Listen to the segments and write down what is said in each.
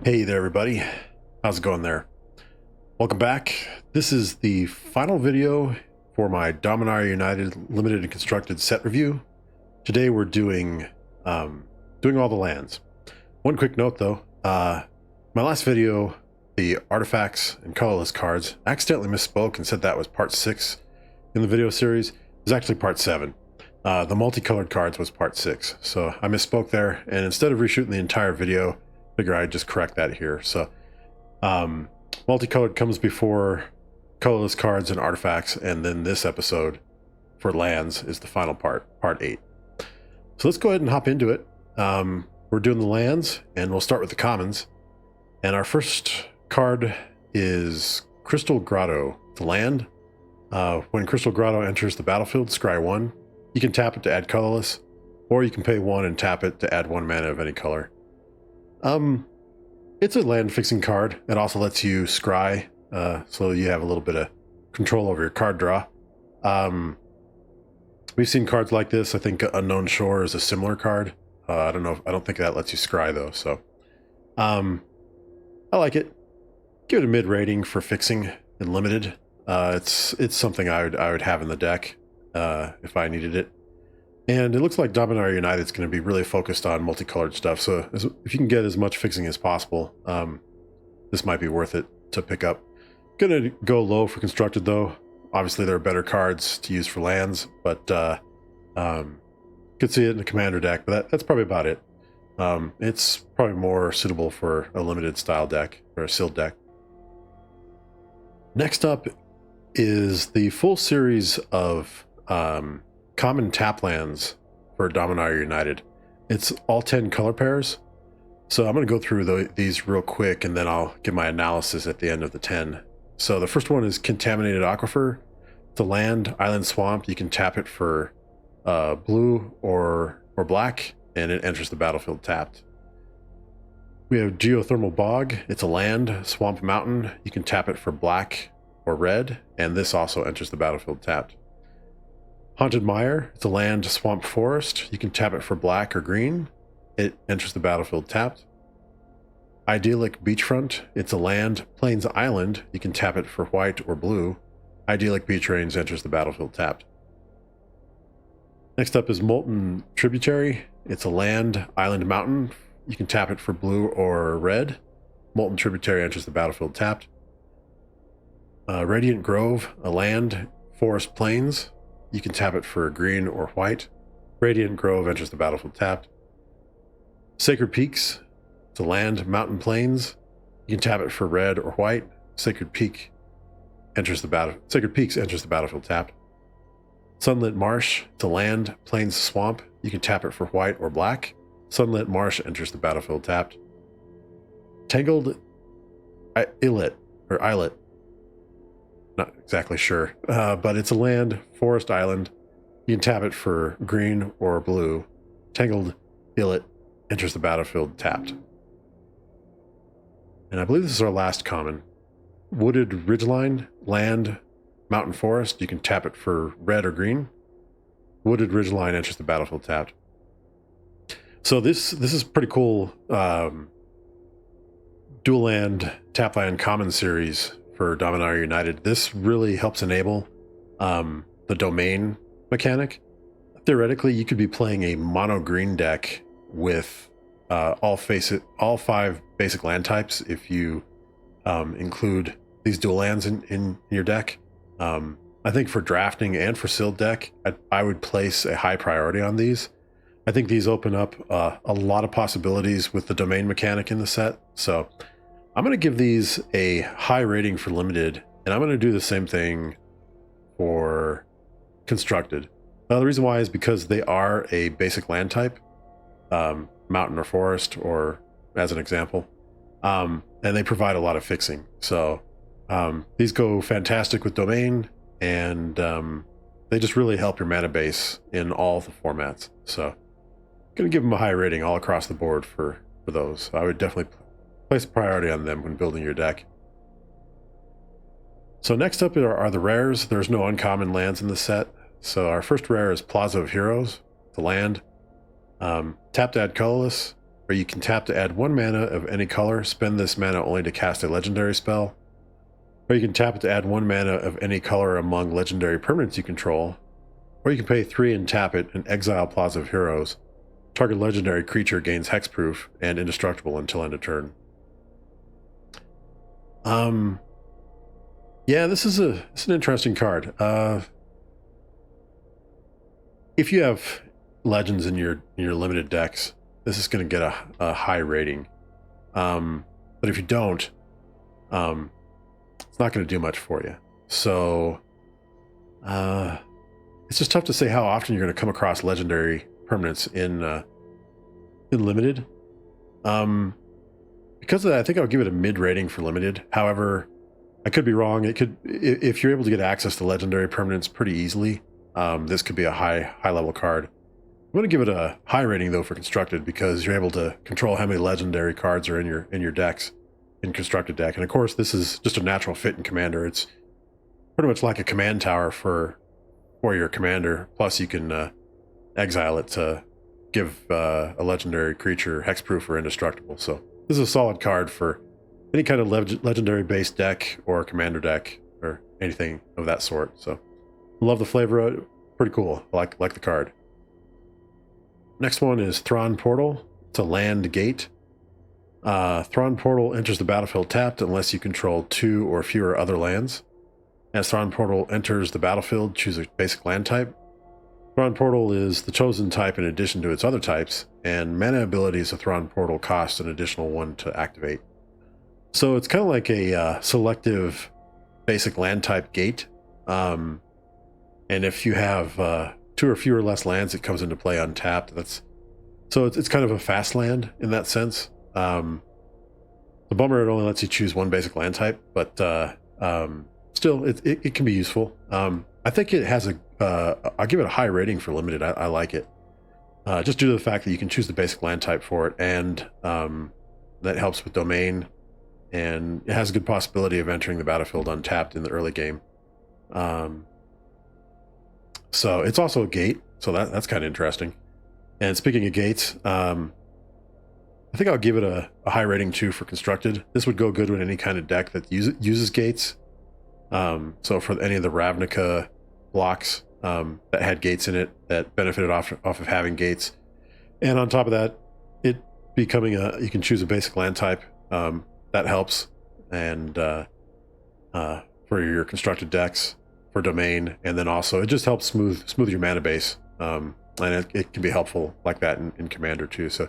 Hey there, everybody. How's it going there? Welcome back. This is the final video for my Dominaria United limited and constructed set review. Today we're doing all the lands. One quick note though, my last video, the artifacts and colorless cards, I accidentally misspoke and said that was part 6 in the video series. It was actually part 7. The multicolored cards was part 6, so I misspoke there, and instead of reshooting the entire video, figure I'd just correct that here. So multicolored comes before colorless cards and artifacts, and then this episode for lands is the final part 8. So let's go ahead and hop into it. We're doing the lands, and we'll start with the commons. And our first card is Crystal Grotto. The land, when Crystal Grotto enters the battlefield, scry 1. You can tap it to add colorless, or you can pay 1 and tap it to add 1 mana of any color. It's a land fixing card. It also lets you scry, so you have a little bit of control over your card draw. We've seen cards like this. I think Unknown Shore is a similar card. I don't think that lets you scry though. So, I like it. Give it a mid rating for fixing and limited. It's something I would have in the deck, if I needed it. And it looks like Dominaria United is going to be really focused on multicolored stuff. So if you can get as much fixing as possible, this might be worth it to pick up. Going to go low for constructed though. Obviously there are better cards to use for lands, but could see it in the commander deck, but that's probably about it. It's probably more suitable for a limited style deck or a sealed deck. Next up is the full series of common tap lands for Dominaria United. It's all 10 color pairs. So I'm going to go through these real quick, and then I'll give my analysis at the end of the 10. So the first one is Contaminated Aquifer. It's a land, island, swamp. You can tap it for blue or black, and it enters the battlefield tapped. We have Geothermal Bog. It's a land, swamp, mountain. You can tap it for black or red, and this also enters the battlefield tapped. Haunted Mire, it's a land, swamp, forest. You can tap it for black or green. It enters the battlefield tapped. Idyllic Beachfront, it's a land, plains, island. You can tap it for white or blue. Idyllic Beach Range enters the battlefield tapped. Next up is Molten Tributary. It's a land, island, mountain. You can tap it for blue or red. Molten Tributary enters the battlefield tapped. Radiant Grove, a land, forest, plains. You can tap it for green or white. Radiant Grove enters the battlefield tapped. Sacred Peaks, it's a land, mountain, plains. You can tap it for red or white. Sacred Peaks enters the battlefield tapped. Sunlit Marsh, it's a land, plains, swamp. You can tap it for white or black. Sunlit Marsh enters the battlefield tapped. Tangled Islet, not exactly sure, but it's a land, forest, island. You can tap it for green or blue. Tangled Islet enters the battlefield tapped. And I believe this is our last common. Wooded Ridgeline, land, mountain, forest. You can tap it for red or green. Wooded Ridgeline enters the battlefield tapped. So this is pretty cool dual land, tap land common series for Dominaria United. This really helps enable the domain mechanic. Theoretically, you could be playing a mono green deck with all 5 basic land types if you include these dual lands in your deck. I think for drafting and for sealed deck, I would place a high priority on these. I think these open up a lot of possibilities with the domain mechanic in the set. So I'm going to give these a high rating for limited, and I'm going to do the same thing for constructed. The reason why is because they are a basic land type, mountain or forest, or as an example, and they provide a lot of fixing. So these go fantastic with domain, and they just really help your mana base in all the formats. So I'm going to give them a high rating all across the board for those. I would definitely place a priority on them when building your deck. So next up are the rares. There's no uncommon lands in the set. So our first rare is Plaza of Heroes, the land. Tap to add colorless. or you can tap to add 1 mana of any color, spend this mana only to cast a legendary spell. Or you can tap it to add 1 mana of any color among legendary permanents you control. Or you can pay 3 and tap it and exile Plaza of Heroes. Target legendary creature gains hexproof and indestructible until end of turn. Yeah, this is an interesting card. If you have legends in your limited decks, this is going to get a high rating. But if you don't, it's not going to do much for you. So it's just tough to say how often you're going to come across legendary permanents in limited. Because of that, I think I'll give it a mid rating for limited. However, I could be wrong. It could, if you're able to get access to legendary permanents pretty easily, this could be a high level card. I'm going to give it a high rating though for constructed, because you're able to control how many legendary cards are in your decks in constructed deck. And of course, this is just a natural fit in commander. It's pretty much like a command tower for your commander. Plus, you can exile it to give a legendary creature hexproof or indestructible. So this is a solid card for any kind of legendary based deck or commander deck or anything of that sort. So love the flavor of it. Pretty cool. I like the card. Next one is Thrawn Portal. It's a land gate. Thrawn Portal enters the battlefield tapped unless you control 2 or fewer other lands. As Thrawn Portal enters the battlefield, choose a basic land type. Thrawn Portal is the chosen type in addition to its other types, and mana abilities of Thrawn Portal cost an additional 1 to activate. So it's kind of like a selective basic land type gate. And if you have 2 or fewer less lands, it comes into play untapped. So it's kind of a fast land in that sense. The bummer, it only lets you choose 1 basic land type, but still, it can be useful. I think it has I'll give it a high rating for limited. I like it. Just due to the fact that you can choose the basic land type for it, and that helps with domain, and it has a good possibility of entering the battlefield untapped in the early game. So it's also a gate, so that's kind of interesting. And speaking of gates, I think I'll give it a high rating too for constructed. This would go good with any kind of deck that uses gates. So for any of the Ravnica blocks that had gates in it, that benefited off of having gates. And on top of that, it becoming you can choose a basic land type, that helps. And for your constructed decks, for domain, and then also it just helps smooth your mana base. And it can be helpful like that in commander too. So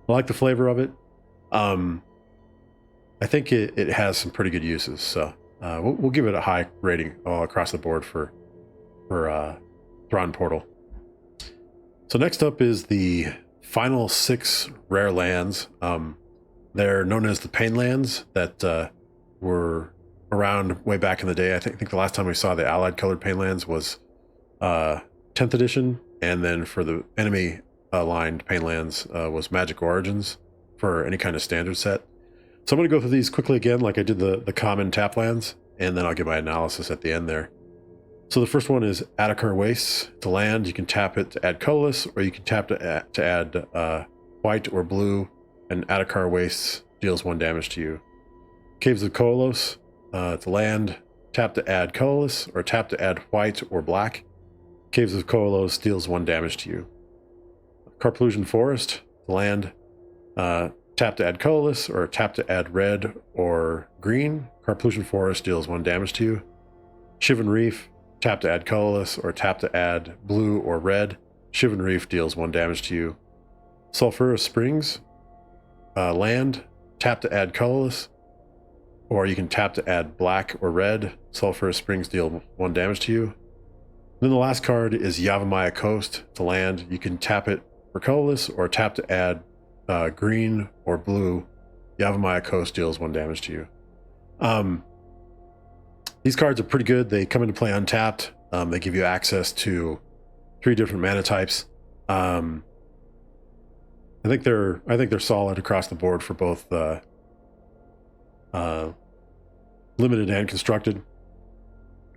I like the flavor of it. I think it has some pretty good uses. So we'll give it a high rating all across the board for Thrawn Portal. So next up is the final 6 rare lands. They're known as the Pain Lands, that were around way back in the day. I think the last time we saw the allied colored Pain Lands was 10th edition, and then for the enemy aligned Pain Lands was Magic Origins for any kind of standard set. So I'm going to go through these quickly again, like I did the common tap lands, and then I'll give my analysis at the end there. So the first one is Atakar Wastes. It's a land. You can tap it to add colorless, or you can tap to add white or blue, and Atakar Wastes deals 1 damage to you. Caves of Kolos. It's a land. Tap to add colorless, or tap to add white or black. Caves of Kolos deals 1 damage to you. Carplusion Forest. Land. Tap to add colorless, or tap to add red or green. Carplusion Forest deals 1 damage to you. Shivan Reef. Tap to add colorless, or tap to add blue or red. Shivan Reef deals 1 damage to you. Sulphurous Springs. Land. Tap to add colorless, or you can tap to add black or red. Sulphurous Springs deal 1 damage to you. Then the last card is Yavimaya Coast. It's a land. You can tap it for colorless, or tap to add green or blue. Yavimaya Coast deals 1 damage to you. These cards are pretty good. They come into play untapped. They give you access to 3 different mana types. I think they're solid across the board for both limited and constructed.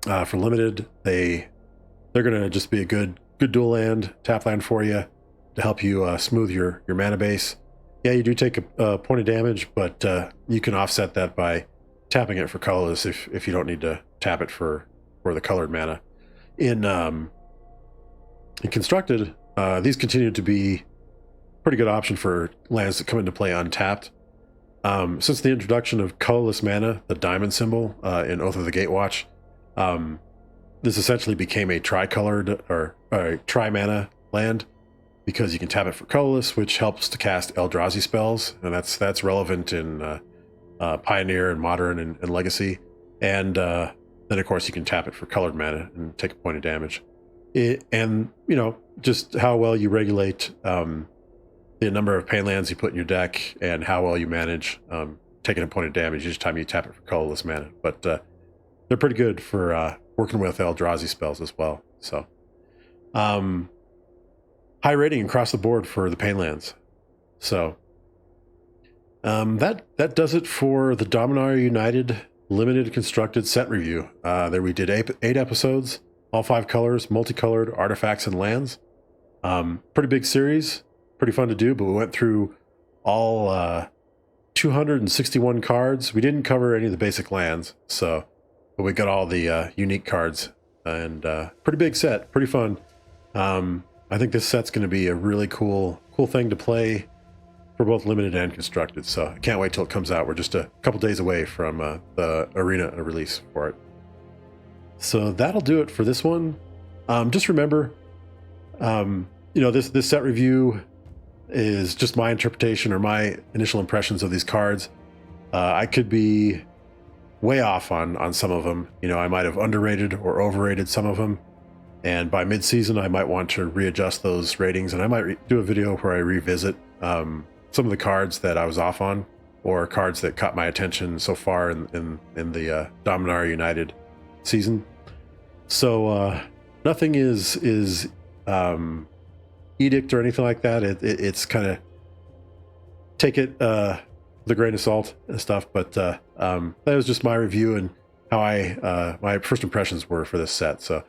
For limited, they're gonna just be a good dual land, tap land for you to help you smooth your mana base. Yeah, you do take a point of damage, but you can offset that by tapping it for colorless if you don't need to tap it for the colored mana. In constructed, these continue to be pretty good option for lands that come into play untapped. Since the introduction of colorless mana, the diamond symbol in Oath of the Gatewatch, this essentially became a tricolored or a tri-mana land because you can tap it for colorless, which helps to cast Eldrazi spells, and that's relevant in Pioneer and Modern and Legacy. And then of course you can tap it for colored mana and take a point of damage. And you know, just how well you regulate the number of pain lands you put in your deck and how well you manage taking a point of damage each time you tap it for colorless mana. But they're pretty good for working with Eldrazi spells as well. So high rating across the board for the pain lands. So that does it for the Dominaria United limited constructed set review. There we did eight episodes, all 5 colors, multicolored artifacts and lands. Pretty big series, pretty fun to do, but we went through all 261 cards. We didn't cover any of the basic lands, but we got all the unique cards, and pretty big set, pretty fun. I think this set's going to be a really cool thing to play for both limited and constructed. So I can't wait till it comes out. We're just a couple days away from the arena release for it. So that'll do it for this one. Just remember, you know, this set review is just my interpretation or my initial impressions of these cards. I could be way off on some of them. You know, I might have underrated or overrated some of them. And by mid-season, I might want to readjust those ratings, and I might do a video where I revisit some of the cards that I was off on, or cards that caught my attention so far in the Dominaria United season. So nothing is edict or anything like that. It's kind of take it with a grain of salt and stuff. But that was just my review and how my first impressions were for this set. So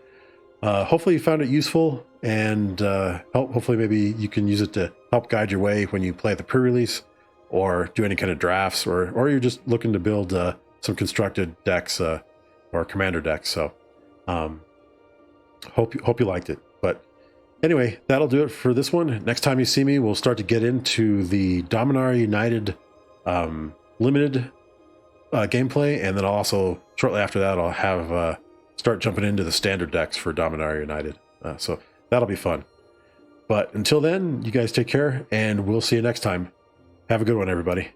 hopefully you found it useful, and hopefully maybe you can use it to help guide your way when you play the pre-release or do any kind of drafts, or you're just looking to build some constructed decks or commander decks. So hope you liked it. But anyway, that'll do it for this one. Next time you see me, we'll start to get into the Dominaria United limited gameplay, and then I'll also, shortly after that, I'll have start jumping into the standard decks for Dominaria United. So that'll be fun. But until then, you guys take care, and we'll see you next time. Have a good one, everybody.